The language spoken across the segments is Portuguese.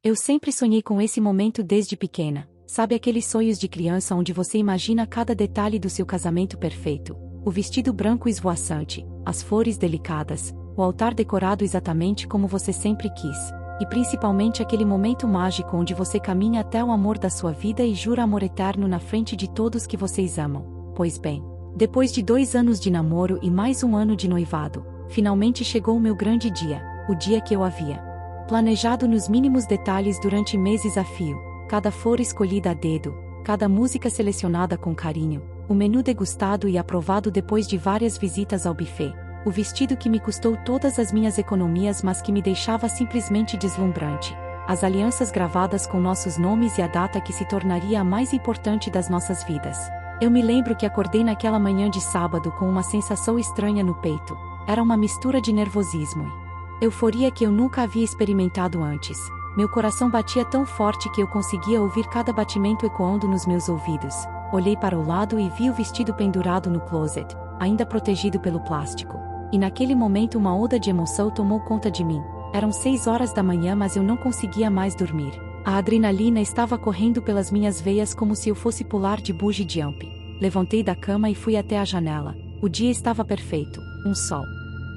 Eu sempre sonhei com esse momento desde pequena. Sabe aqueles sonhos de criança onde você imagina cada detalhe do seu casamento perfeito? O vestido branco esvoaçante, as flores delicadas, o altar decorado exatamente como você sempre quis. E principalmente aquele momento mágico onde você caminha até o amor da sua vida e jura amor eterno na frente de todos que vocês amam. Pois bem, depois de 2 anos de namoro e mais 1 ano de noivado, finalmente chegou o meu grande dia, o dia que eu havia planejado nos mínimos detalhes durante meses a fio. Cada flor escolhida a dedo, cada música selecionada com carinho, o menu degustado e aprovado depois de várias visitas ao buffet, o vestido que me custou todas as minhas economias mas que me deixava simplesmente deslumbrante, as alianças gravadas com nossos nomes e a data que se tornaria a mais importante das nossas vidas. Eu me lembro que acordei naquela manhã de sábado com uma sensação estranha no peito. Era uma mistura de nervosismo e euforia que eu nunca havia experimentado antes. Meu coração batia tão forte que eu conseguia ouvir cada batimento ecoando nos meus ouvidos. Olhei para o lado e vi o vestido pendurado no closet, ainda protegido pelo plástico. E naquele momento uma onda de emoção tomou conta de mim. Eram 6 horas da manhã mas eu não conseguia mais dormir. A adrenalina estava correndo pelas minhas veias como se eu fosse pular de bungee jump. Levantei da cama e fui até a janela. O dia estava perfeito, um sol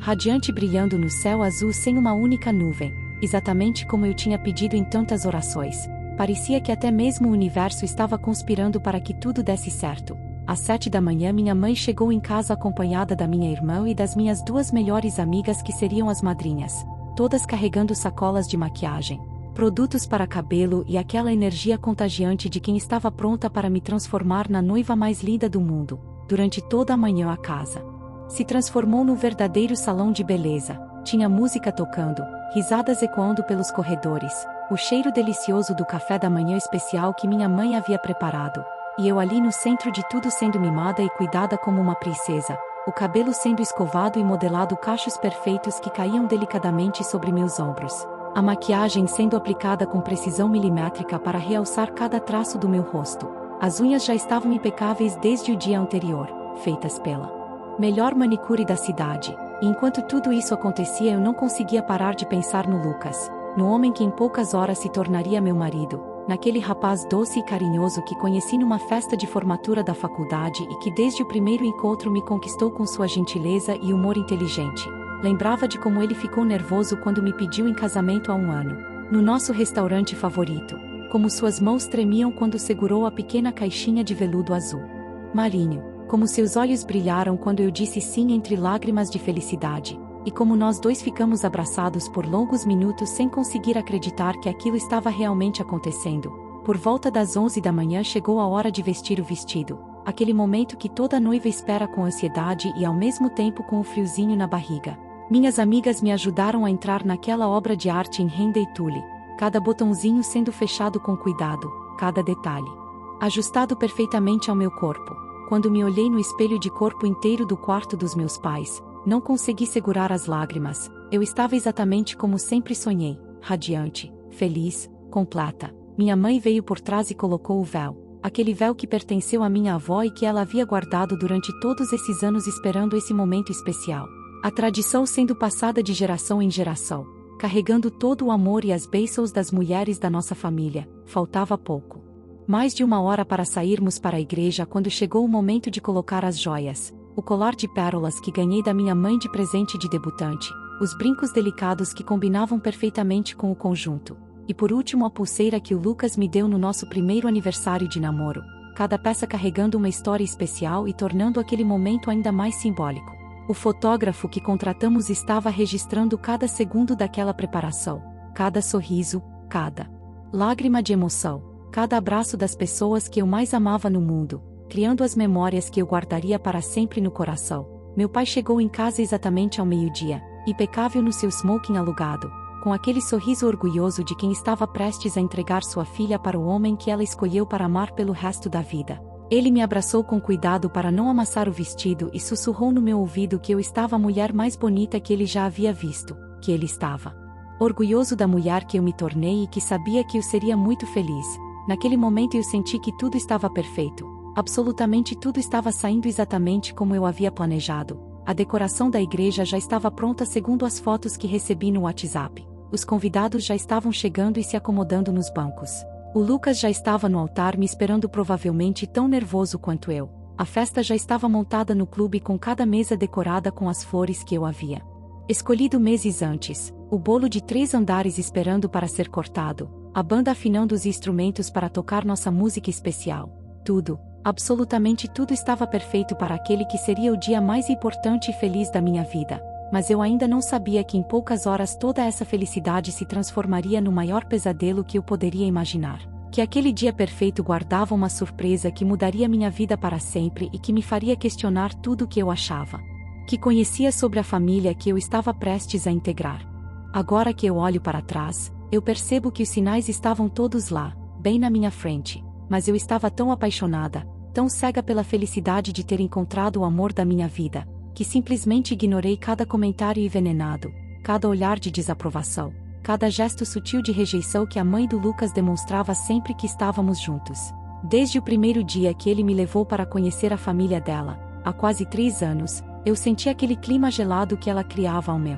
radiante brilhando no céu azul sem uma única nuvem. Exatamente como eu tinha pedido em tantas orações. Parecia que até mesmo o universo estava conspirando para que tudo desse certo. Às 7 da manhã minha mãe chegou em casa acompanhada da minha irmã e das minhas 2 melhores amigas que seriam as madrinhas, todas carregando sacolas de maquiagem, produtos para cabelo e aquela energia contagiante de quem estava pronta para me transformar na noiva mais linda do mundo. Durante toda a manhã a casa se transformou num verdadeiro salão de beleza. Tinha música tocando, risadas ecoando pelos corredores, o cheiro delicioso do café da manhã especial que minha mãe havia preparado, e eu ali no centro de tudo sendo mimada e cuidada como uma princesa, o cabelo sendo escovado e modelado cachos perfeitos que caíam delicadamente sobre meus ombros, a maquiagem sendo aplicada com precisão milimétrica para realçar cada traço do meu rosto. As unhas já estavam impecáveis desde o dia anterior, feitas pela melhor manicure da cidade. E enquanto tudo isso acontecia eu não conseguia parar de pensar no Lucas, no homem que em poucas horas se tornaria meu marido, naquele rapaz doce e carinhoso que conheci numa festa de formatura da faculdade e que desde o primeiro encontro me conquistou com sua gentileza e humor inteligente. Lembrava de como ele ficou nervoso quando me pediu em casamento há 1 ano, no nosso restaurante favorito, como suas mãos tremiam quando segurou a pequena caixinha de veludo azul marinho, como seus olhos brilharam quando eu disse sim entre lágrimas de felicidade, e como nós dois ficamos abraçados por longos minutos sem conseguir acreditar que aquilo estava realmente acontecendo. Por volta das 11 da manhã chegou a hora de vestir o vestido, aquele momento que toda noiva espera com ansiedade e ao mesmo tempo com o friozinho na barriga. Minhas amigas me ajudaram a entrar naquela obra de arte em renda e tule, cada botãozinho sendo fechado com cuidado, cada detalhe ajustado perfeitamente ao meu corpo. Quando me olhei no espelho de corpo inteiro do quarto dos meus pais, não consegui segurar as lágrimas. Eu estava exatamente como sempre sonhei, radiante, feliz, completa. Minha mãe veio por trás e colocou o véu, aquele véu que pertenceu à minha avó e que ela havia guardado durante todos esses anos esperando esse momento especial. A tradição sendo passada de geração em geração, carregando todo o amor e as bênçãos das mulheres da nossa família. Faltava pouco mais de 1 hora para sairmos para a igreja quando chegou o momento de colocar as joias, o colar de pérolas que ganhei da minha mãe de presente de debutante, os brincos delicados que combinavam perfeitamente com o conjunto, e por último a pulseira que o Lucas me deu no nosso primeiro aniversário de namoro, cada peça carregando uma história especial e tornando aquele momento ainda mais simbólico. O fotógrafo que contratamos estava registrando cada segundo daquela preparação, cada sorriso, cada lágrima de emoção, cada abraço das pessoas que eu mais amava no mundo, criando as memórias que eu guardaria para sempre no coração. Meu pai chegou em casa exatamente ao meio-dia, impecável no seu smoking alugado, com aquele sorriso orgulhoso de quem estava prestes a entregar sua filha para o homem que ela escolheu para amar pelo resto da vida. Ele me abraçou com cuidado para não amassar o vestido e sussurrou no meu ouvido que eu estava a mulher mais bonita que ele já havia visto, que ele estava orgulhoso da mulher que eu me tornei e que sabia que eu seria muito feliz. Naquele momento eu senti que tudo estava perfeito. Absolutamente tudo estava saindo exatamente como eu havia planejado. A decoração da igreja já estava pronta segundo as fotos que recebi no WhatsApp. Os convidados já estavam chegando e se acomodando nos bancos. O Lucas já estava no altar me esperando, provavelmente tão nervoso quanto eu. A festa já estava montada no clube, com cada mesa decorada com as flores que eu havia escolhido meses antes, o bolo de 3 andares esperando para ser cortado, a banda afinando os instrumentos para tocar nossa música especial. Tudo, absolutamente tudo estava perfeito para aquele que seria o dia mais importante e feliz da minha vida. Mas eu ainda não sabia que em poucas horas toda essa felicidade se transformaria no maior pesadelo que eu poderia imaginar. Que aquele dia perfeito guardava uma surpresa que mudaria minha vida para sempre e que me faria questionar tudo o que eu achava que conhecia sobre a família que eu estava prestes a integrar. Agora que eu olho para trás, eu percebo que os sinais estavam todos lá, bem na minha frente, mas eu estava tão apaixonada, tão cega pela felicidade de ter encontrado o amor da minha vida, que simplesmente ignorei cada comentário envenenado, cada olhar de desaprovação, cada gesto sutil de rejeição que a mãe do Lucas demonstrava sempre que estávamos juntos. Desde o primeiro dia que ele me levou para conhecer a família dela, há quase 3 anos, eu senti aquele clima gelado que ela criava ao meu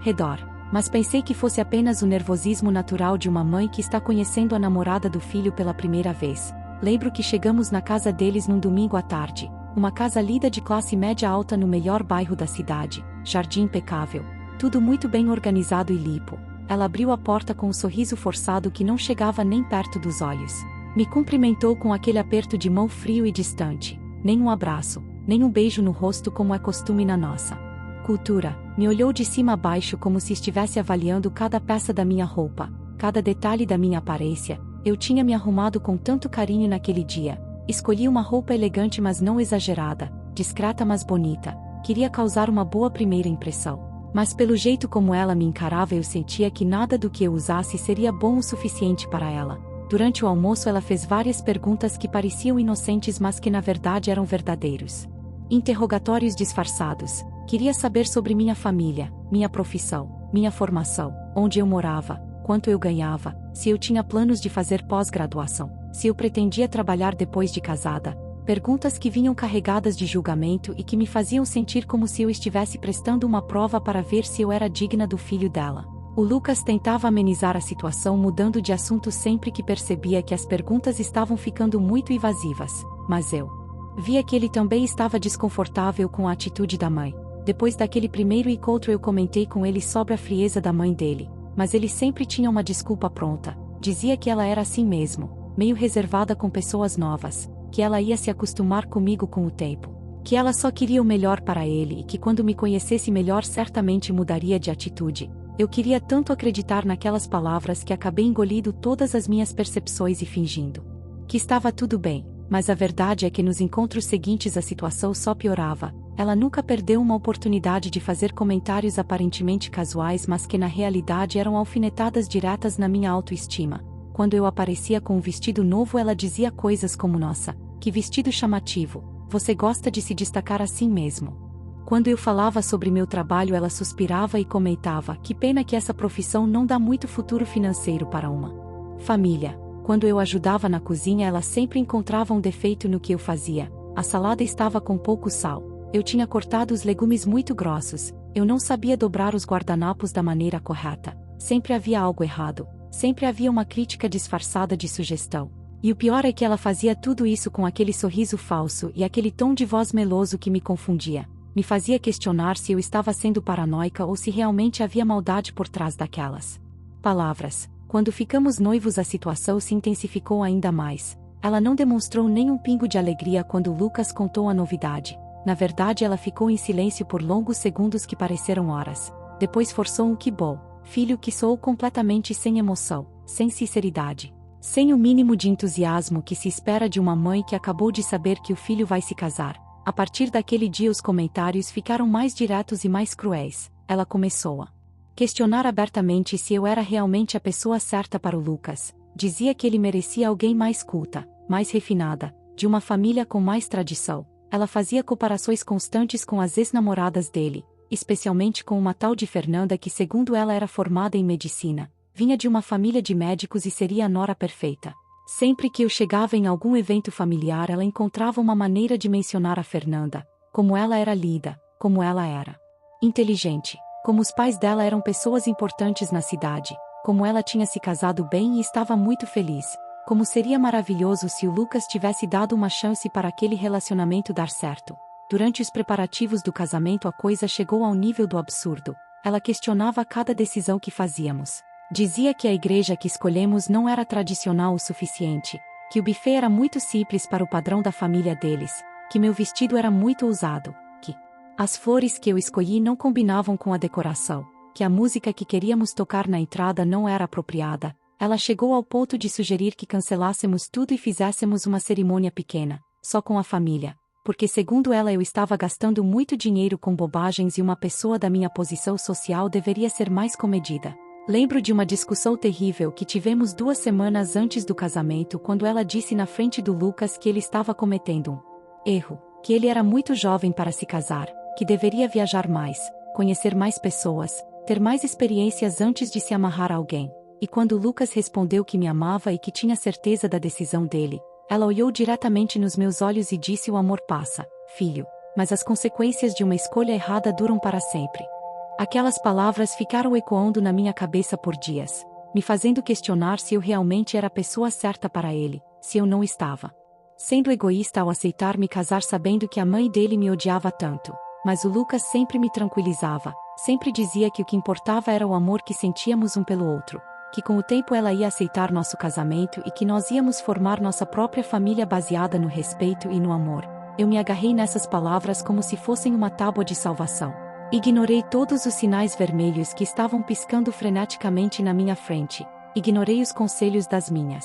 redor. Mas pensei que fosse apenas o nervosismo natural de uma mãe que está conhecendo a namorada do filho pela primeira vez. Lembro que chegamos na casa deles num domingo à tarde, uma casa linda de classe média alta no melhor bairro da cidade, jardim impecável, tudo muito bem organizado e limpo. Ela abriu a porta com um sorriso forçado que não chegava nem perto dos olhos. Me cumprimentou com aquele aperto de mão frio e distante, nem um abraço, nem um beijo no rosto como é costume na nossa cultura. Me olhou de cima a baixo como se estivesse avaliando cada peça da minha roupa, cada detalhe da minha aparência. Eu tinha me arrumado com tanto carinho naquele dia. Escolhi uma roupa elegante mas não exagerada, discreta mas bonita. Queria causar uma boa primeira impressão. Mas pelo jeito como ela me encarava eu sentia que nada do que eu usasse seria bom o suficiente para ela. Durante o almoço ela fez várias perguntas que pareciam inocentes mas que na verdade eram verdadeiros interrogatórios disfarçados. Queria saber sobre minha família, minha profissão, minha formação, onde eu morava, quanto eu ganhava, se eu tinha planos de fazer pós-graduação, se eu pretendia trabalhar depois de casada. Perguntas que vinham carregadas de julgamento e que me faziam sentir como se eu estivesse prestando uma prova para ver se eu era digna do filho dela. O Lucas tentava amenizar a situação mudando de assunto sempre que percebia que as perguntas estavam ficando muito invasivas, mas eu via que ele também estava desconfortável com a atitude da mãe. Depois daquele primeiro encontro eu comentei com ele sobre a frieza da mãe dele, mas ele sempre tinha uma desculpa pronta. Dizia que ela era assim mesmo, meio reservada com pessoas novas, que ela ia se acostumar comigo com o tempo, que ela só queria o melhor para ele e que quando me conhecesse melhor certamente mudaria de atitude. Eu queria tanto acreditar naquelas palavras que acabei engolindo todas as minhas percepções e fingindo que estava tudo bem. Mas a verdade é que nos encontros seguintes a situação só piorava. Ela nunca perdeu uma oportunidade de fazer comentários aparentemente casuais mas que na realidade eram alfinetadas diretas na minha autoestima. Quando eu aparecia com um vestido novo ela dizia coisas como: nossa, que vestido chamativo, você gosta de se destacar assim mesmo. Quando eu falava sobre meu trabalho ela suspirava e comentava: que pena que essa profissão não dá muito futuro financeiro para uma família. Quando eu ajudava na cozinha ela sempre encontrava um defeito no que eu fazia. A salada estava com pouco sal. Eu tinha cortado os legumes muito grossos. Eu não sabia dobrar os guardanapos da maneira correta. Sempre havia algo errado. Sempre havia uma crítica disfarçada de sugestão. E o pior é que ela fazia tudo isso com aquele sorriso falso e aquele tom de voz meloso que me confundia. Me fazia questionar se eu estava sendo paranoica ou se realmente havia maldade por trás daquelas palavras. Quando ficamos noivos a situação se intensificou ainda mais. Ela não demonstrou nem um pingo de alegria quando Lucas contou a novidade. Na verdade ela ficou em silêncio por longos segundos que pareceram horas. Depois forçou um que bom, filho, que soou completamente sem emoção, sem sinceridade, sem o mínimo de entusiasmo que se espera de uma mãe que acabou de saber que o filho vai se casar. A partir daquele dia os comentários ficaram mais diretos e mais cruéis. Ela começou a questionar abertamente se eu era realmente a pessoa certa para o Lucas. Dizia que ele merecia alguém mais culta, mais refinada, de uma família com mais tradição. Ela fazia comparações constantes com as ex-namoradas dele, especialmente com uma tal de Fernanda que, segundo ela, era formada em medicina, vinha de uma família de médicos e seria a nora perfeita. Sempre que eu chegava em algum evento familiar ela encontrava uma maneira de mencionar a Fernanda, como ela era linda, como ela era inteligente, Como os pais dela eram pessoas importantes na cidade, como ela tinha se casado bem e estava muito feliz, como seria maravilhoso se o Lucas tivesse dado uma chance para aquele relacionamento dar certo. Durante os preparativos do casamento a coisa chegou ao nível do absurdo. Ela questionava cada decisão que fazíamos. Dizia que a igreja que escolhemos não era tradicional o suficiente, que o buffet era muito simples para o padrão da família deles, que meu vestido era muito ousado, que as flores que eu escolhi não combinavam com a decoração, que a música que queríamos tocar na entrada não era apropriada. Ela chegou ao ponto de sugerir que cancelássemos tudo e fizéssemos uma cerimônia pequena, só com a família, porque segundo ela eu estava gastando muito dinheiro com bobagens e uma pessoa da minha posição social deveria ser mais comedida. Lembro de uma discussão terrível que tivemos 2 semanas antes do casamento quando ela disse na frente do Lucas que ele estava cometendo um erro, que ele era muito jovem para se casar, que deveria viajar mais, conhecer mais pessoas, ter mais experiências antes de se amarrar a alguém. E quando Lucas respondeu que me amava e que tinha certeza da decisão dele, ela olhou diretamente nos meus olhos e disse: o amor passa, filho, mas as consequências de uma escolha errada duram para sempre. Aquelas palavras ficaram ecoando na minha cabeça por dias, me fazendo questionar se eu realmente era a pessoa certa para ele, se eu não estava sendo egoísta ao aceitar me casar sabendo que a mãe dele me odiava tanto. Mas o Lucas sempre me tranquilizava, sempre dizia que o que importava era o amor que sentíamos um pelo outro, que com o tempo ela ia aceitar nosso casamento e que nós íamos formar nossa própria família baseada no respeito e no amor. Eu me agarrei nessas palavras como se fossem uma tábua de salvação. Ignorei todos os sinais vermelhos que estavam piscando freneticamente na minha frente. Ignorei os conselhos das minhas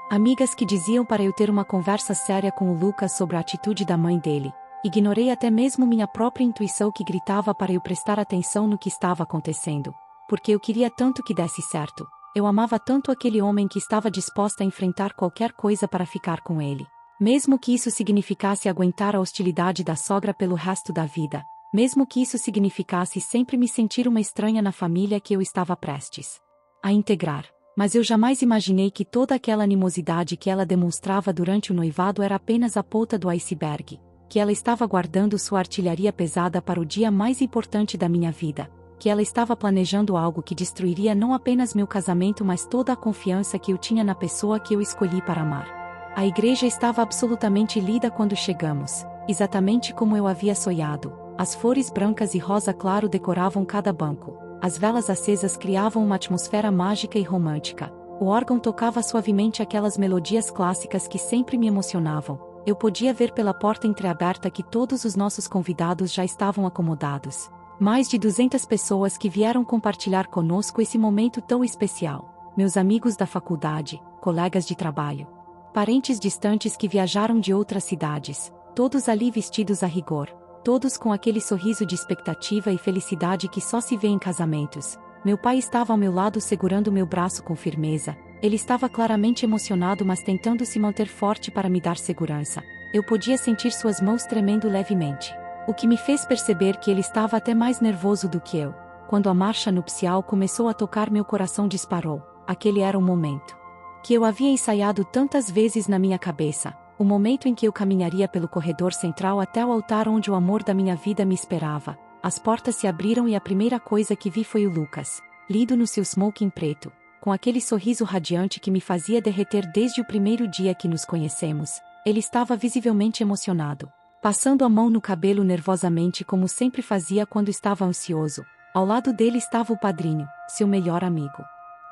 amigas que diziam para eu ter uma conversa séria com o Lucas sobre a atitude da mãe dele. Ignorei até mesmo minha própria intuição que gritava para eu prestar atenção no que estava acontecendo, porque eu queria tanto que desse certo. Eu amava tanto aquele homem que estava disposta a enfrentar qualquer coisa para ficar com ele. Mesmo que isso significasse aguentar a hostilidade da sogra pelo resto da vida. Mesmo que isso significasse sempre me sentir uma estranha na família que eu estava prestes a integrar. Mas eu jamais imaginei que toda aquela animosidade que ela demonstrava durante o noivado era apenas a ponta do iceberg, que ela estava guardando sua artilharia pesada para o dia mais importante da minha vida, que ela estava planejando algo que destruiria não apenas meu casamento mas toda a confiança que eu tinha na pessoa que eu escolhi para amar. A igreja estava absolutamente lida quando chegamos, exatamente como eu havia sonhado. As flores brancas e rosa claro decoravam cada banco. As velas acesas criavam uma atmosfera mágica e romântica. O órgão tocava suavemente aquelas melodias clássicas que sempre me emocionavam. Eu podia ver pela porta entreaberta que todos os nossos convidados já estavam acomodados. Mais de 200 pessoas que vieram compartilhar conosco esse momento tão especial. Meus amigos da faculdade, colegas de trabalho, parentes distantes que viajaram de outras cidades, todos ali vestidos a rigor. Todos com aquele sorriso de expectativa e felicidade que só se vê em casamentos. Meu pai estava ao meu lado segurando meu braço com firmeza. Ele estava claramente emocionado mas tentando se manter forte para me dar segurança. Eu podia sentir suas mãos tremendo levemente. O que me fez perceber que ele estava até mais nervoso do que eu. Quando a marcha nupcial começou a tocar meu coração disparou. Aquele era o momento que eu havia ensaiado tantas vezes na minha cabeça. O momento em que eu caminharia pelo corredor central até o altar onde o amor da minha vida me esperava. As portas se abriram e a primeira coisa que vi foi o Lucas, lido no seu smoking preto, com aquele sorriso radiante que me fazia derreter desde o primeiro dia que nos conhecemos. Ele estava visivelmente emocionado, passando a mão no cabelo nervosamente como sempre fazia quando estava ansioso. Ao lado dele estava o padrinho, seu melhor amigo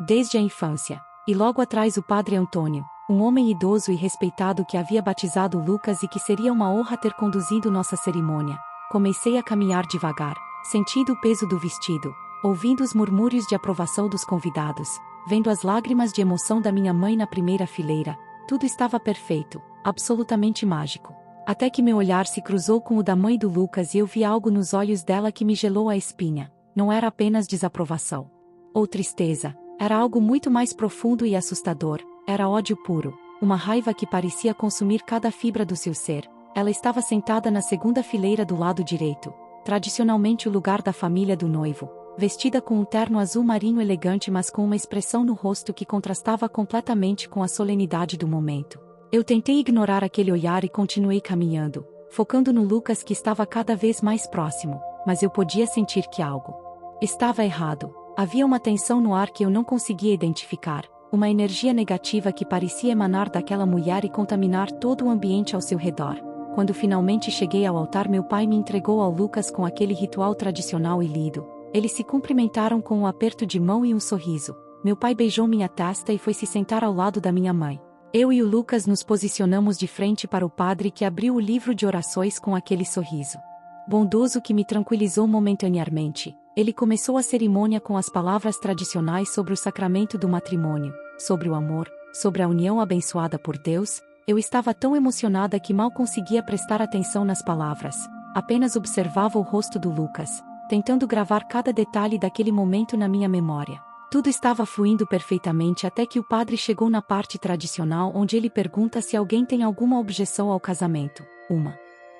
desde a infância, e logo atrás o padre Antônio, um homem idoso e respeitado que havia batizado Lucas e que seria uma honra ter conduzido nossa cerimônia. Comecei a caminhar devagar, sentindo o peso do vestido, ouvindo os murmúrios de aprovação dos convidados, vendo as lágrimas de emoção da minha mãe na primeira fileira. Tudo estava perfeito, absolutamente mágico. Até que meu olhar se cruzou com o da mãe do Lucas e eu vi algo nos olhos dela que me gelou a espinha. Não era apenas desaprovação ou tristeza, era algo muito mais profundo e assustador. Era ódio puro, uma raiva que parecia consumir cada fibra do seu ser. Ela estava sentada na segunda fileira do lado direito, tradicionalmente o lugar da família do noivo, vestida com um terno azul marinho elegante mas com uma expressão no rosto que contrastava completamente com a solenidade do momento. Eu tentei ignorar aquele olhar e continuei caminhando, focando no Lucas que estava cada vez mais próximo, mas eu podia sentir que algo Estava errado. Havia uma tensão no ar que eu não conseguia identificar, uma energia negativa que parecia emanar daquela mulher e contaminar todo o ambiente ao seu redor. Quando finalmente cheguei ao altar, meu pai me entregou ao Lucas com aquele ritual tradicional e lido. Eles se cumprimentaram com um aperto de mão e um sorriso. Meu pai beijou minha testa e foi se sentar ao lado da minha mãe. Eu e o Lucas nos posicionamos de frente para o padre, que abriu o livro de orações com aquele sorriso bondoso que me tranquilizou momentaneamente. Ele começou a cerimônia com as palavras tradicionais sobre o sacramento do matrimônio, sobre o amor, sobre a união abençoada por Deus. Eu estava tão emocionada que mal conseguia prestar atenção nas palavras. Apenas observava o rosto do Lucas, tentando gravar cada detalhe daquele momento na minha memória. Tudo estava fluindo perfeitamente até que o padre chegou na parte tradicional, onde ele pergunta se alguém tem alguma objeção ao casamento. Uma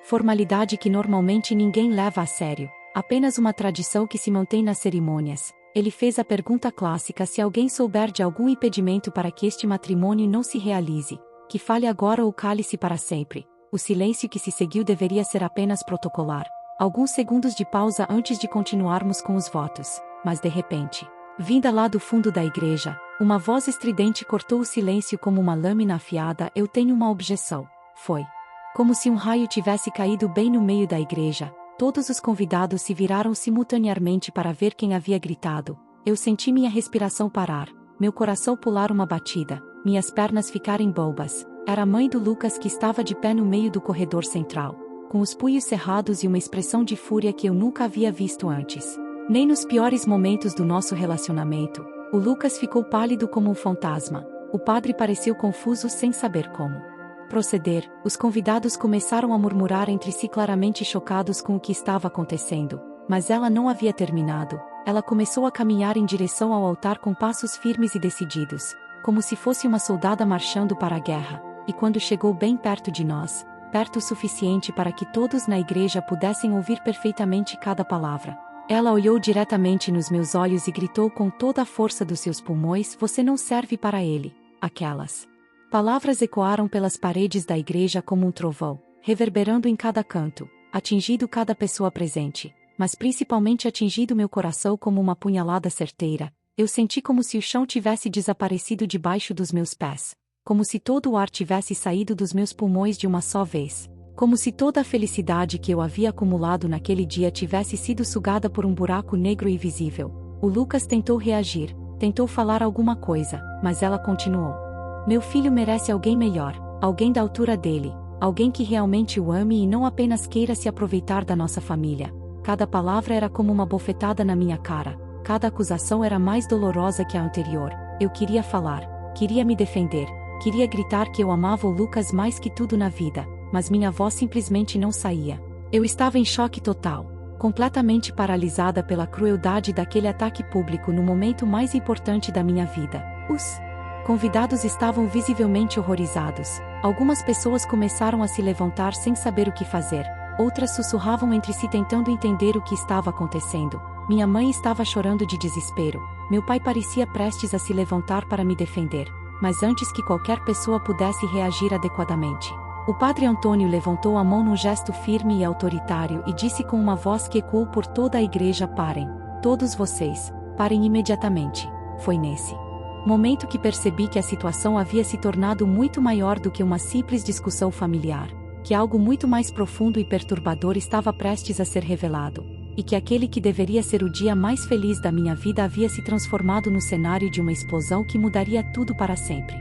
formalidade que normalmente ninguém leva a sério, apenas uma tradição que se mantém nas cerimônias. Ele fez a pergunta clássica: se alguém souber de algum impedimento para que este matrimônio não se realize, que fale agora ou cale-se para sempre. O silêncio que se seguiu deveria ser apenas protocolar. Alguns segundos de pausa antes de continuarmos com os votos, mas de repente, vinda lá do fundo da igreja, uma voz estridente cortou o silêncio como uma lâmina afiada: eu tenho uma objeção. Foi como se um raio tivesse caído bem no meio da igreja. Todos os convidados se viraram simultaneamente para ver quem havia gritado. Eu senti minha respiração parar, meu coração pular uma batida, minhas pernas ficarem bobas. Era a mãe do Lucas que estava de pé no meio do corredor central, com os punhos cerrados e uma expressão de fúria que eu nunca havia visto antes. Nem nos piores momentos do nosso relacionamento, o Lucas ficou pálido como um fantasma. O padre pareceu confuso, sem saber como proceder. Os convidados começaram a murmurar entre si, claramente chocados com o que estava acontecendo. Mas ela não havia terminado. Ela começou a caminhar em direção ao altar com passos firmes e decididos, como se fosse uma soldada marchando para a guerra. E quando chegou bem perto de nós, perto o suficiente para que todos na igreja pudessem ouvir perfeitamente cada palavra, ela olhou diretamente nos meus olhos e gritou com toda a força dos seus pulmões: você não serve para ele. Aquelas palavras ecoaram pelas paredes da igreja como um trovão, reverberando em cada canto, atingindo cada pessoa presente, mas principalmente atingindo meu coração como uma punhalada certeira. Eu senti como se o chão tivesse desaparecido debaixo dos meus pés, como se todo o ar tivesse saído dos meus pulmões de uma só vez, como se toda a felicidade que eu havia acumulado naquele dia tivesse sido sugada por um buraco negro e invisível. O Lucas tentou reagir, tentou falar alguma coisa, mas ela continuou: meu filho merece alguém melhor, alguém da altura dele, alguém que realmente o ame e não apenas queira se aproveitar da nossa família. Cada palavra era como uma bofetada na minha cara, cada acusação era mais dolorosa que a anterior. Eu queria falar, queria me defender, queria gritar que eu amava o Lucas mais que tudo na vida, mas minha voz simplesmente não saía. Eu estava em choque total, completamente paralisada pela crueldade daquele ataque público no momento mais importante da minha vida. Os convidados estavam visivelmente horrorizados. Algumas pessoas começaram a se levantar sem saber o que fazer. Outras sussurravam entre si tentando entender o que estava acontecendo. Minha mãe estava chorando de desespero. Meu pai parecia prestes a se levantar para me defender. Mas antes que qualquer pessoa pudesse reagir adequadamente, o padre Antônio levantou a mão num gesto firme e autoritário e disse com uma voz que ecoou por toda a igreja: parem. Todos vocês, parem imediatamente. Foi nesse momento que percebi que a situação havia se tornado muito maior do que uma simples discussão familiar, que algo muito mais profundo e perturbador estava prestes a ser revelado, e que aquele que deveria ser o dia mais feliz da minha vida havia se transformado no cenário de uma explosão que mudaria tudo para sempre.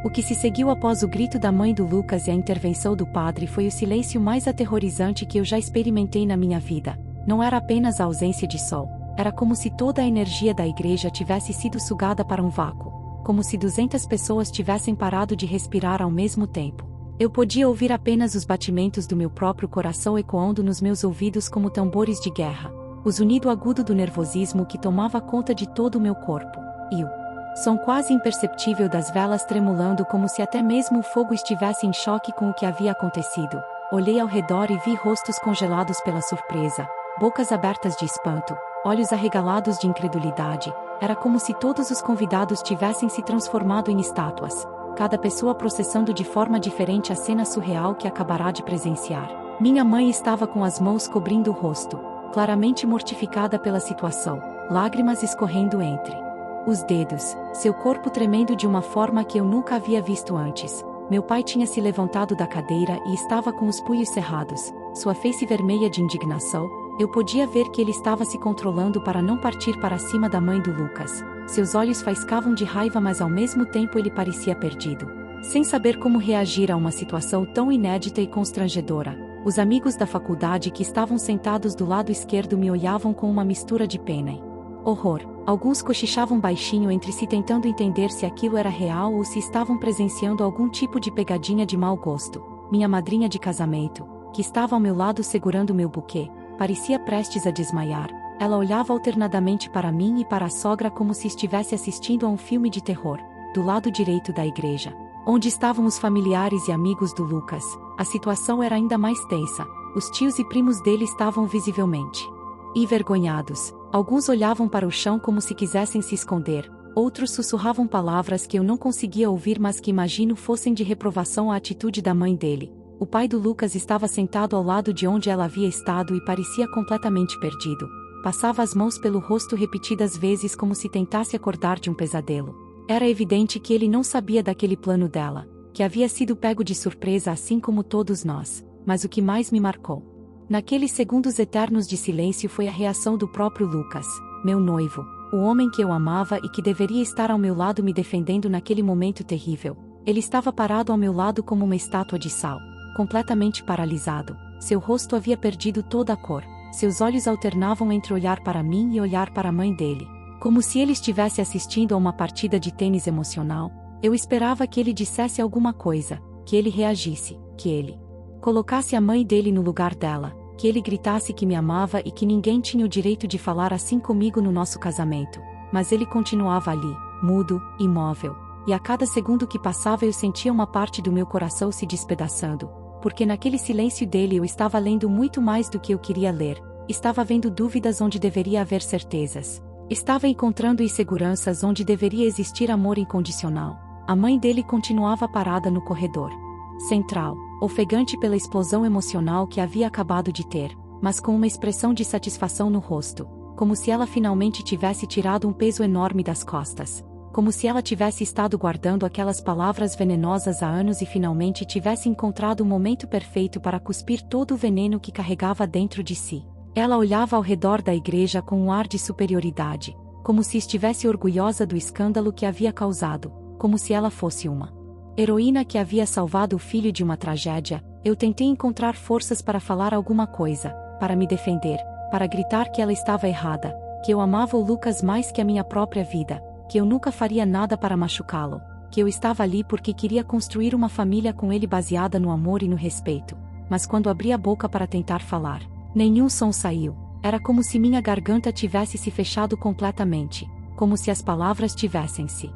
O que se seguiu após o grito da mãe do Lucas e a intervenção do padre foi o silêncio mais aterrorizante que eu já experimentei na minha vida. Não era apenas a ausência de sol. Era como se toda a energia da igreja tivesse sido sugada para um vácuo, como se 200 pessoas tivessem parado de respirar ao mesmo tempo. Eu podia ouvir apenas os batimentos do meu próprio coração ecoando nos meus ouvidos como tambores de guerra, o zunido agudo do nervosismo que tomava conta de todo o meu corpo, e o som quase imperceptível das velas tremulando, como se até mesmo o fogo estivesse em choque com o que havia acontecido. Olhei ao redor e vi rostos congelados pela surpresa, bocas abertas de espanto, olhos arregalados de incredulidade. Era como se todos os convidados tivessem se transformado em estátuas, cada pessoa processando de forma diferente a cena surreal que acabará de presenciar. Minha mãe estava com as mãos cobrindo o rosto. claramente mortificada pela situação, lágrimas escorrendo entre os dedos, seu corpo tremendo de uma forma que eu nunca havia visto antes. Meu pai tinha se levantado da cadeira e estava com os punhos cerrados, sua face vermelha de indignação. Eu podia ver que ele estava se controlando para não partir para cima da mãe do Lucas. Seus olhos faiscavam de raiva, mas ao mesmo tempo ele parecia perdido, sem saber como reagir a uma situação tão inédita e constrangedora. Os amigos da faculdade que estavam sentados do lado esquerdo me olhavam com uma mistura de pena e horror. Alguns cochichavam baixinho entre si tentando entender se aquilo era real ou se estavam presenciando algum tipo de pegadinha de mau gosto. Minha madrinha de casamento, que estava ao meu lado segurando meu buquê, parecia prestes a desmaiar. Ela olhava alternadamente para mim e para a sogra como se estivesse assistindo a um filme de terror. Do lado direito da igreja, onde estavam os familiares e amigos do Lucas, a situação era ainda mais tensa. Os tios e primos dele estavam visivelmente envergonhados. Alguns olhavam para o chão como se quisessem se esconder, outros sussurravam palavras que eu não conseguia ouvir, mas que imagino fossem de reprovação à atitude da mãe dele. O pai do Lucas estava sentado ao lado de onde ela havia estado e parecia completamente perdido. Passava as mãos pelo rosto repetidas vezes como se tentasse acordar de um pesadelo. Era evidente que ele não sabia daquele plano dela, que havia sido pego de surpresa assim como todos nós. Mas o que mais me marcou naqueles segundos eternos de silêncio foi a reação do próprio Lucas, meu noivo, o homem que eu amava e que deveria estar ao meu lado me defendendo naquele momento terrível. Ele estava parado ao meu lado como uma estátua de sal, completamente paralisado. Seu rosto havia perdido toda a cor. Seus olhos alternavam entre olhar para mim e olhar para a mãe dele, como se ele estivesse assistindo a uma partida de tênis emocional. Eu esperava que ele dissesse alguma coisa, que ele reagisse, que ele colocasse a mãe dele no lugar dela, que ele gritasse que me amava e que ninguém tinha o direito de falar assim comigo no nosso casamento. Mas ele continuava ali, mudo, imóvel, e a cada segundo que passava eu sentia uma parte do meu coração se despedaçando, porque naquele silêncio dele eu estava lendo muito mais do que eu queria ler, estava vendo dúvidas onde deveria haver certezas, estava encontrando inseguranças onde deveria existir amor incondicional. A mãe dele continuava parada no corredor central, ofegante pela explosão emocional que havia acabado de ter, mas com uma expressão de satisfação no rosto, como se ela finalmente tivesse tirado um peso enorme das costas, como se ela tivesse estado guardando aquelas palavras venenosas há anos e finalmente tivesse encontrado o momento perfeito para cuspir todo o veneno que carregava dentro de si. Ela olhava ao redor da igreja com um ar de superioridade, como se estivesse orgulhosa do escândalo que havia causado, como se ela fosse uma heroína que havia salvado o filho de uma tragédia. Eu tentei encontrar forças para falar alguma coisa, para me defender, para gritar que ela estava errada, que eu amava o Lucas mais que a minha própria vida, que eu nunca faria nada para machucá-lo, que eu estava ali porque queria construir uma família com ele baseada no amor e no respeito. Mas quando abri a boca para tentar falar, nenhum som saiu. Era como se minha garganta tivesse se fechado completamente, como se as palavras tivessem se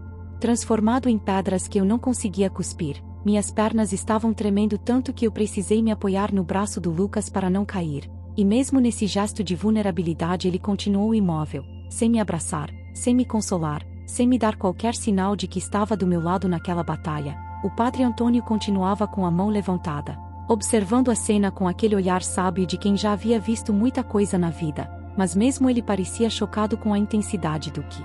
transformado em pedras que eu não conseguia cuspir. Minhas pernas estavam tremendo tanto que eu precisei me apoiar no braço do Lucas para não cair. E mesmo nesse gesto de vulnerabilidade ele continuou imóvel, sem me abraçar, sem me consolar, sem me dar qualquer sinal de que estava do meu lado naquela batalha. O padre Antônio continuava com a mão levantada, observando a cena com aquele olhar sábio de quem já havia visto muita coisa na vida, mas mesmo ele parecia chocado com a intensidade do que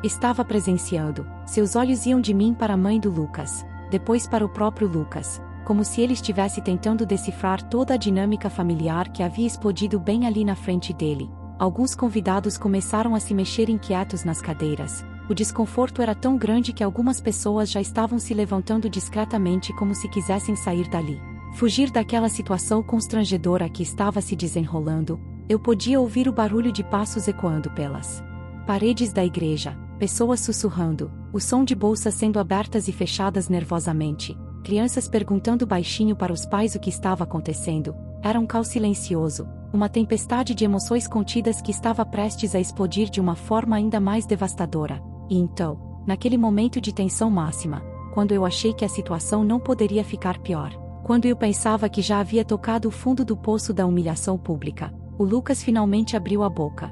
estava presenciando. Seus olhos iam de mim para a mãe do Lucas, depois para o próprio Lucas, como se ele estivesse tentando decifrar toda a dinâmica familiar que havia explodido bem ali na frente dele. Alguns convidados começaram a se mexer inquietos nas cadeiras. O desconforto era tão grande que algumas pessoas já estavam se levantando discretamente como se quisessem sair dali, fugir daquela situação constrangedora que estava se desenrolando. Eu podia ouvir o barulho de passos ecoando pelas paredes da igreja, pessoas sussurrando, o som de bolsas sendo abertas e fechadas nervosamente, crianças perguntando baixinho para os pais o que estava acontecendo. Era um caos silencioso, uma tempestade de emoções contidas que estava prestes a explodir de uma forma ainda mais devastadora. E então, naquele momento de tensão máxima, quando eu achei que a situação não poderia ficar pior, quando eu pensava que já havia tocado o fundo do poço da humilhação pública, o Lucas finalmente abriu a boca.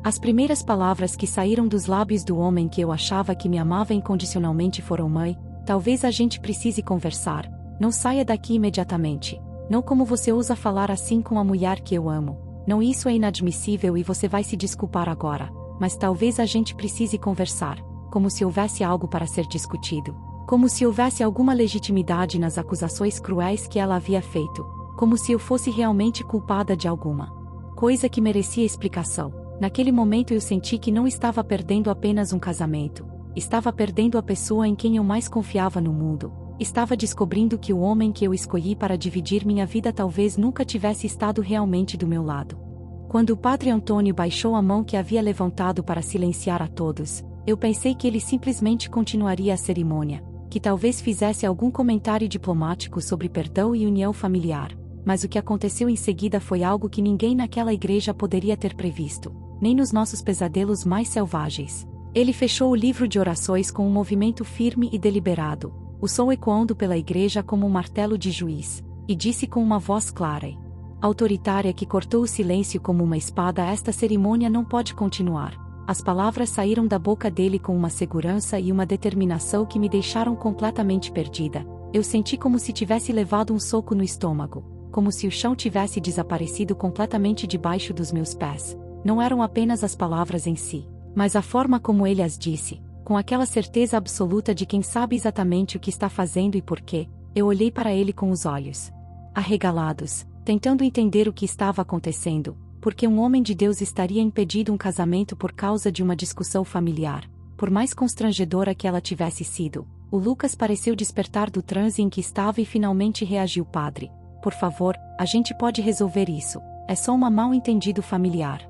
As primeiras palavras que saíram dos lábios do homem que eu achava que me amava incondicionalmente foram: mãe, talvez a gente precise conversar. Não saia daqui imediatamente. Não como você ousa falar assim com a mulher que eu amo. Não, isso é inadmissível e você vai se desculpar agora. Mas talvez a gente precise conversar, como se houvesse algo para ser discutido. Como se houvesse alguma legitimidade nas acusações cruéis que ela havia feito. Como se eu fosse realmente culpada de alguma coisa que merecia explicação. Naquele momento eu senti que não estava perdendo apenas um casamento. Estava perdendo a pessoa em quem eu mais confiava no mundo. Estava descobrindo que o homem que eu escolhi para dividir minha vida talvez nunca tivesse estado realmente do meu lado. Quando o padre Antônio baixou a mão que havia levantado para silenciar a todos, eu pensei que ele simplesmente continuaria a cerimônia, que talvez fizesse algum comentário diplomático sobre perdão e união familiar. Mas o que aconteceu em seguida foi algo que ninguém naquela igreja poderia ter previsto, nem nos nossos pesadelos mais selvagens. Ele fechou o livro de orações com um movimento firme e deliberado, o som ecoando pela igreja como um martelo de juiz, e disse com uma voz clara e autoritária que cortou o silêncio como uma espada: esta cerimônia não pode continuar. As palavras saíram da boca dele com uma segurança e uma determinação que me deixaram completamente perdida. Eu senti como se tivesse levado um soco no estômago, como se o chão tivesse desaparecido completamente debaixo dos meus pés. Não eram apenas as palavras em si, mas a forma como ele as disse, com aquela certeza absoluta de quem sabe exatamente o que está fazendo e por quê. Eu olhei para ele com os olhos arregalados, tentando entender o que estava acontecendo, porque um homem de Deus estaria impedindo um casamento por causa de uma discussão familiar, por mais constrangedora que ela tivesse sido. O Lucas pareceu despertar do transe em que estava e finalmente reagiu: padre, por favor, a gente pode resolver isso, é só um mal-entendido familiar.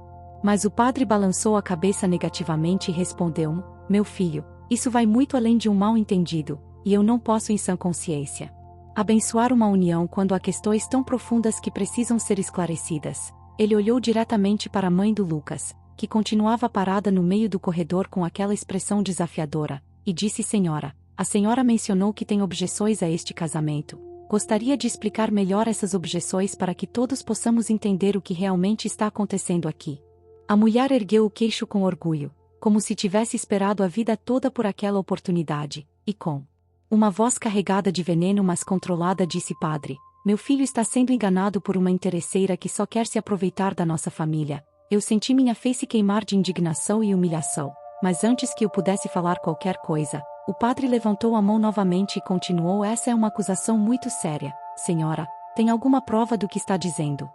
Mas o padre balançou a cabeça negativamente e respondeu: meu filho, isso vai muito além de um mal-entendido, e eu não posso em sã consciência abençoar uma união quando há questões tão profundas que precisam ser esclarecidas. Ele olhou diretamente para a mãe do Lucas, que continuava parada no meio do corredor com aquela expressão desafiadora, e disse: senhora, a senhora mencionou que tem objeções a este casamento. Gostaria de explicar melhor essas objeções para que todos possamos entender o que realmente está acontecendo aqui. A mulher ergueu o queixo com orgulho, como se tivesse esperado a vida toda por aquela oportunidade, e com uma voz carregada de veneno mas controlada disse: padre, meu filho está sendo enganado por uma interesseira que só quer se aproveitar da nossa família. Eu senti minha face queimar de indignação e humilhação, mas antes que eu pudesse falar qualquer coisa, o padre levantou a mão novamente e continuou: essa é uma acusação muito séria, senhora, tem alguma prova do que está dizendo?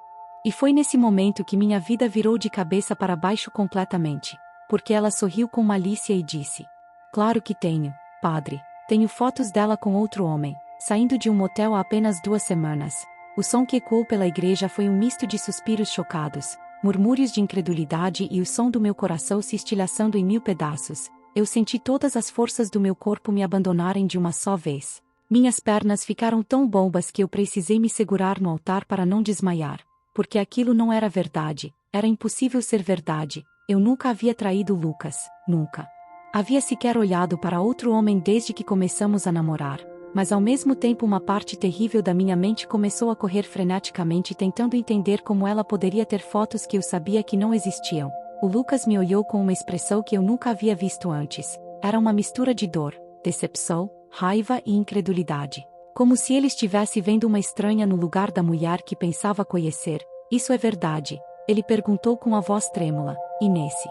E foi nesse momento que minha vida virou de cabeça para baixo completamente, porque ela sorriu com malícia e disse: claro que tenho, padre. Tenho fotos dela com outro homem, saindo de um motel há apenas 2 semanas. O som que ecoou pela igreja foi um misto de suspiros chocados, murmúrios de incredulidade e o som do meu coração se estilhaçando em 1000 pedaços. Eu senti todas as forças do meu corpo me abandonarem de uma só vez. Minhas pernas ficaram tão bombas que eu precisei me segurar no altar para não desmaiar. Porque aquilo não era verdade, era impossível ser verdade. Eu nunca havia traído Lucas, nunca havia sequer olhado para outro homem desde que começamos a namorar, mas ao mesmo tempo uma parte terrível da minha mente começou a correr freneticamente tentando entender como ela poderia ter fotos que eu sabia que não existiam. O Lucas me olhou com uma expressão que eu nunca havia visto antes. Era uma mistura de dor, decepção, raiva e incredulidade. Como se ele estivesse vendo uma estranha no lugar da mulher que pensava conhecer. Isso é verdade? Ele perguntou com a voz trêmula, e nesse